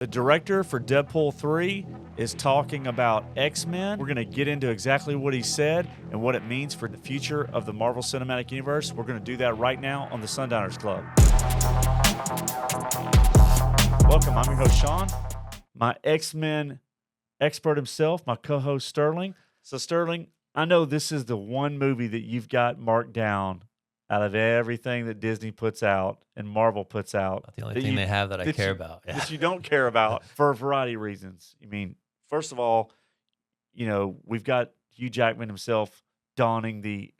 The director for Deadpool 3 is talking about X-Men. We're going to get into exactly what he said and what it means for the future of the Marvel Cinematic Universe. We're going to do that right now on the Sundowners Club. Welcome, I'm your host, Shawn. My X-Men expert himself, my co-host, Sterling. So, Sterling, I know this is the one movie that you've got marked down out of everything that Disney puts out and Marvel puts out. Not the only thing they have that I care about. Yeah. That you don't care about for a variety of reasons. I mean, first of all, you know, we've got Hugh Jackman himself donning the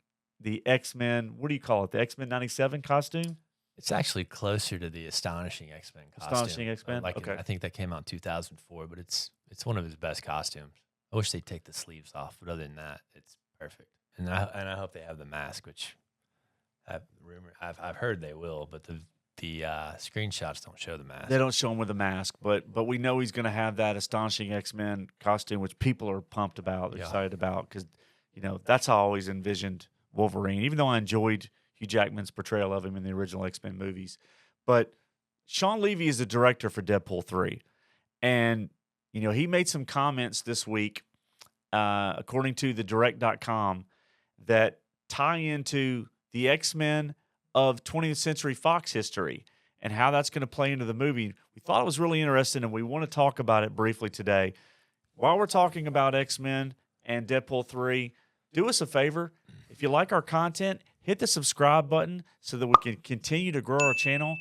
X-Men, what do you call it, the X-Men 97 costume? It's actually closer to the Astonishing X-Men costume. Astonishing X-Men? Okay. I think that came out in 2004, but it's one of his best costumes. I wish they'd take the sleeves off, but other than that, it's perfect. And I hope they have the mask, which I've heard they will, but the screenshots don't show the mask. They don't show him with the mask, but we know he's going to have that Astonishing X-Men costume, which people are pumped about, excited about, because you know that's how I always envisioned Wolverine. Even though I enjoyed Hugh Jackman's portrayal of him in the original X-Men movies, but Shawn Levy is the director for Deadpool 3, and you know he made some comments this week, according to the Direct.com, that tie into the X-Men of 20th Century Fox history and how that's going to play into the movie. We thought it was really interesting, and we want to talk about it briefly today. While we're talking about X-Men and Deadpool 3, do us a favor. If you like our content, hit the subscribe button so that we can continue to grow our channel.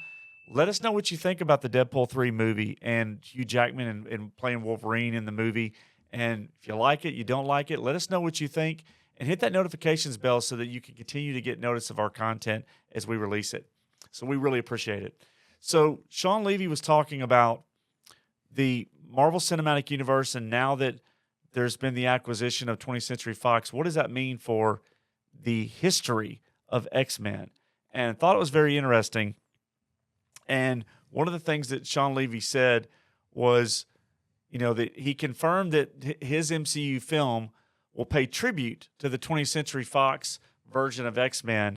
Let us know what you think about the Deadpool 3 movie and Hugh Jackman and playing Wolverine in the movie. And if you like it, you don't like it, let us know what you think. And hit that notifications bell so that you can continue to get notice of our content as we release it. So we really appreciate it. So Shawn Levy was talking about the Marvel Cinematic Universe, and now that there's been the acquisition of 20th Century Fox, what does that mean for the history of X-Men? And I thought it was very interesting. And one of the things that Shawn Levy said was, you know, that he confirmed that his MCU film will pay tribute to the 20th Century Fox version of X-Men.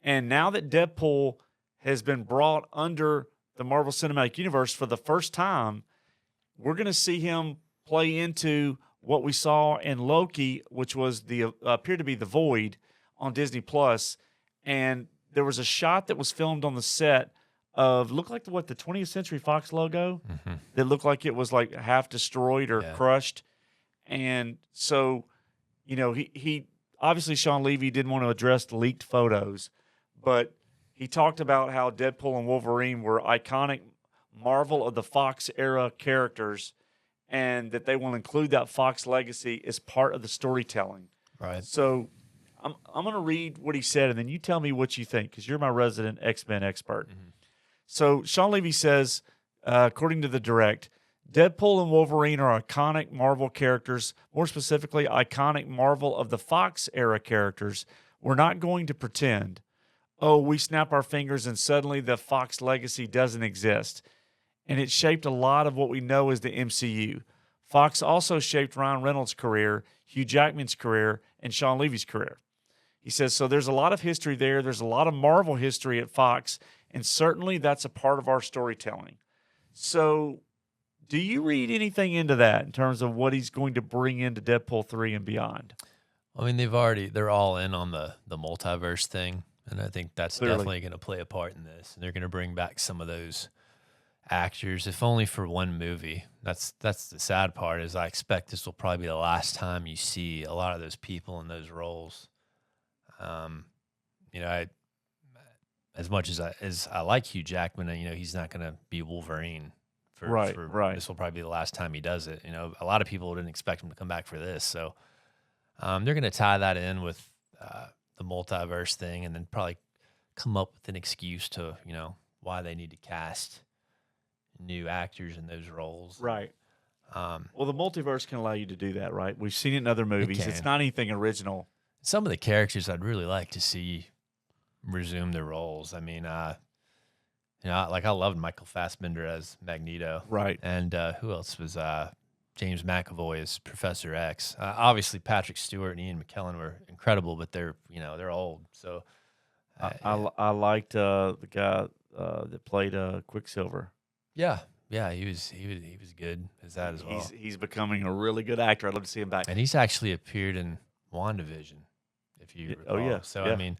And now that Deadpool has been brought under the Marvel Cinematic Universe for the first time, we're going to see him play into what we saw in Loki, which was appeared to be the Void on Disney Plus. And there was a shot that was filmed on the set of looked like the 20th Century Fox logo that looked like it was like half destroyed or crushed. And so, you know, he obviously Shawn Levy didn't want to address the leaked photos, but he talked about how Deadpool and Wolverine were iconic Marvel of the Fox era characters, and that they will include that Fox legacy as part of the storytelling. Right. So I'm going to read what he said, and then you tell me what you think, because you're my resident X-Men expert. So Shawn Levy says, according to the Direct, Deadpool and Wolverine are iconic Marvel characters, more specifically, iconic Marvel of the Fox era characters. We're not going to pretend, we snap our fingers and suddenly the Fox legacy doesn't exist. And it shaped a lot of what we know as the MCU. Fox also shaped Ryan Reynolds' career, Hugh Jackman's career, and Shawn Levy's career. He says, so there's a lot of history there. There's a lot of Marvel history at Fox, and certainly that's a part of our storytelling. So do you read anything into that in terms of what he's going to bring into Deadpool 3 and beyond? I mean, they're all in on the multiverse thing, and I think that's definitely going to play a part in this. And they're going to bring back some of those actors, if only for one movie. That's the sad part, is I expect this will probably be the last time you see a lot of those people in those roles. You know, as much as I like Hugh Jackman, you know, he's not going to be Wolverine. Right. This will probably be the last time he does it. You know, a lot of people didn't expect him to come back for this. So they're going to tie that in with the multiverse thing, and then probably come up with an excuse to, you know, why they need to cast new actors in those roles. Right. Well, the multiverse can allow you to do that, right? We've seen it in other movies. It's not anything original. Some of the characters I'd really like to see resume their roles. I mean, you know, like I loved Michael Fassbender as Magneto. Right. And who else was James McAvoy as Professor X? Obviously, Patrick Stewart and Ian McKellen were incredible, but they're old. So I liked the guy that played Quicksilver. Yeah, Yeah, he was good as that as well. He's becoming a really good actor. I'd love to see him back. And he's actually appeared in WandaVision, if you recall. Oh yeah. So yeah. I mean,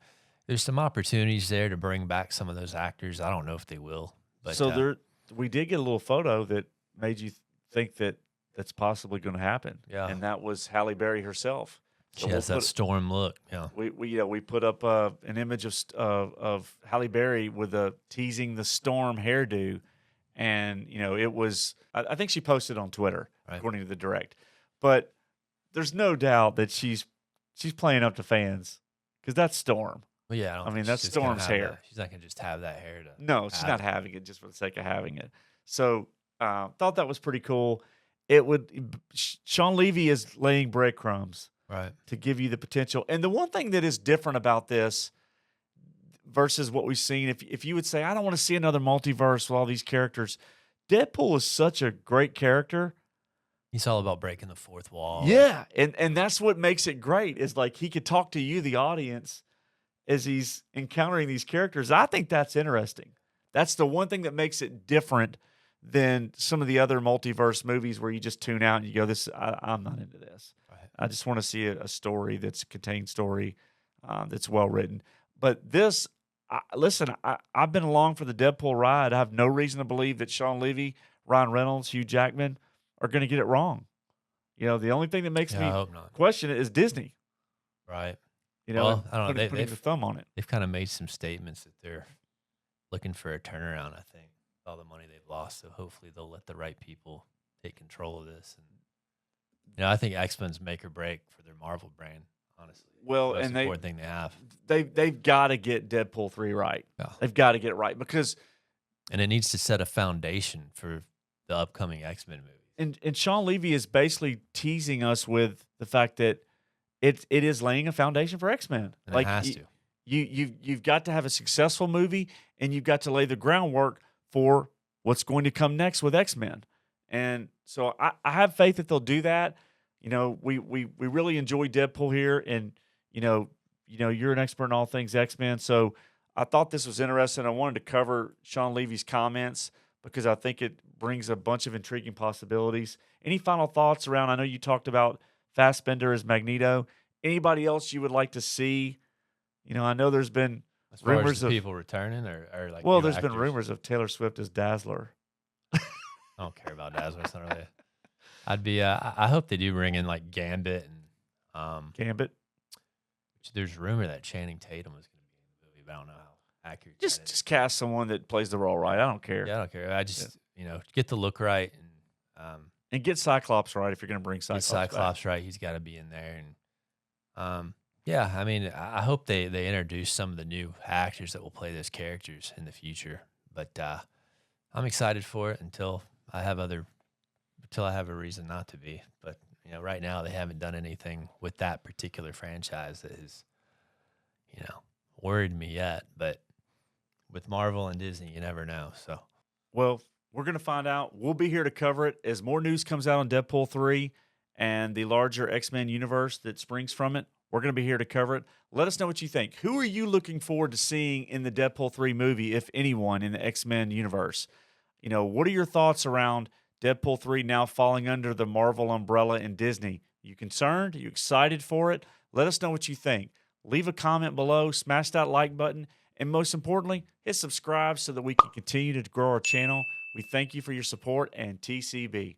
there's some opportunities there to bring back some of those actors. I don't know if they will, but so we did get a little photo that made you think that that's possibly going to happen. Yeah, and that was Halle Berry herself. So she has that storm look. Yeah, we put up an image of Halle Berry with teasing the storm hairdo, and it was I think she posted on Twitter according to the direct, but there's no doubt that she's playing up to fans because that's Storm. Well, yeah, I mean that's Storm's hair. She's not gonna just have that hair. No, she's not having it just for the sake of having it. So thought that was pretty cool. Shawn Levy is laying breadcrumbs. Right. To give you the potential. And the one thing that is different about this versus what we've seen, if you would say, I don't want to see another multiverse with all these characters, Deadpool is such a great character. He's all about breaking the fourth wall. Yeah. And that's what makes it great is like he could talk to you, the audience, as he's encountering these characters. I think that's interesting. That's the one thing that makes it different than some of the other multiverse movies where you just tune out and you go, I'm not into this. I just want to see a story that's a contained story that's well written. But this, listen, I've been along for the Deadpool ride. I have no reason to believe that Shawn Levy, Ryan Reynolds, Hugh Jackman are going to get it wrong. The only thing that makes me question it is Disney. Right. I don't know. Putting the thumb on it. They've kind of made some statements that they're looking for a turnaround, I think, with all the money they've lost. So hopefully they'll let the right people take control of this. And I think X-Men's make or break for their Marvel brand, honestly. Well, that's and the important thing they have. They've got to get Deadpool 3 right. Yeah. They've got to get it right because it needs to set a foundation for the upcoming X-Men movies. And Shawn Levy is basically teasing us with the fact that it is laying a foundation for X-Men. Like it has to. You've got to have a successful movie, and you've got to lay the groundwork for what's going to come next with X-Men. And so I have faith that they'll do that. We really enjoy Deadpool here, and you're an expert in all things X-Men. So I thought this was interesting. I wanted to cover Shawn Levy's comments because I think it brings a bunch of intriguing possibilities. Any final thoughts around? I know you talked about Fassbender as Magneto. Anybody else you would like to see? I know there's been rumors of people returning, or like there's been rumors of Taylor Swift as Dazzler. I don't care about Dazzler. It's not really. I'd be. I hope they do bring in like Gambit and Gambit. There's rumor that Channing Tatum was going to be in the movie, but I don't know how accurate. Just cast someone that plays the role right. I don't care. Yeah, I don't care. I just get the look right and get Cyclops right if you're going to bring Cyclops. Get Cyclops right. He's got to be in there, and I mean, I hope they introduce some of the new actors that will play those characters in the future. But I'm excited for it until I have a reason not to be. But right now they haven't done anything with that particular franchise that has, worried me yet. But with Marvel and Disney, you never know. So, well, we're going to find out. We'll be here to cover it as more news comes out on Deadpool 3 and the larger X-Men universe that springs from it. We're going to be here to cover it. Let us know what you think. Who are you looking forward to seeing in the Deadpool 3 movie, if anyone, in the X-Men universe? What are your thoughts around Deadpool 3 now falling under the Marvel umbrella in Disney? You concerned? Are you excited for it? Let us know what you think. Leave a comment below, smash that like button, and most importantly, hit subscribe so that we can continue to grow our channel. We thank you for your support, and TCB.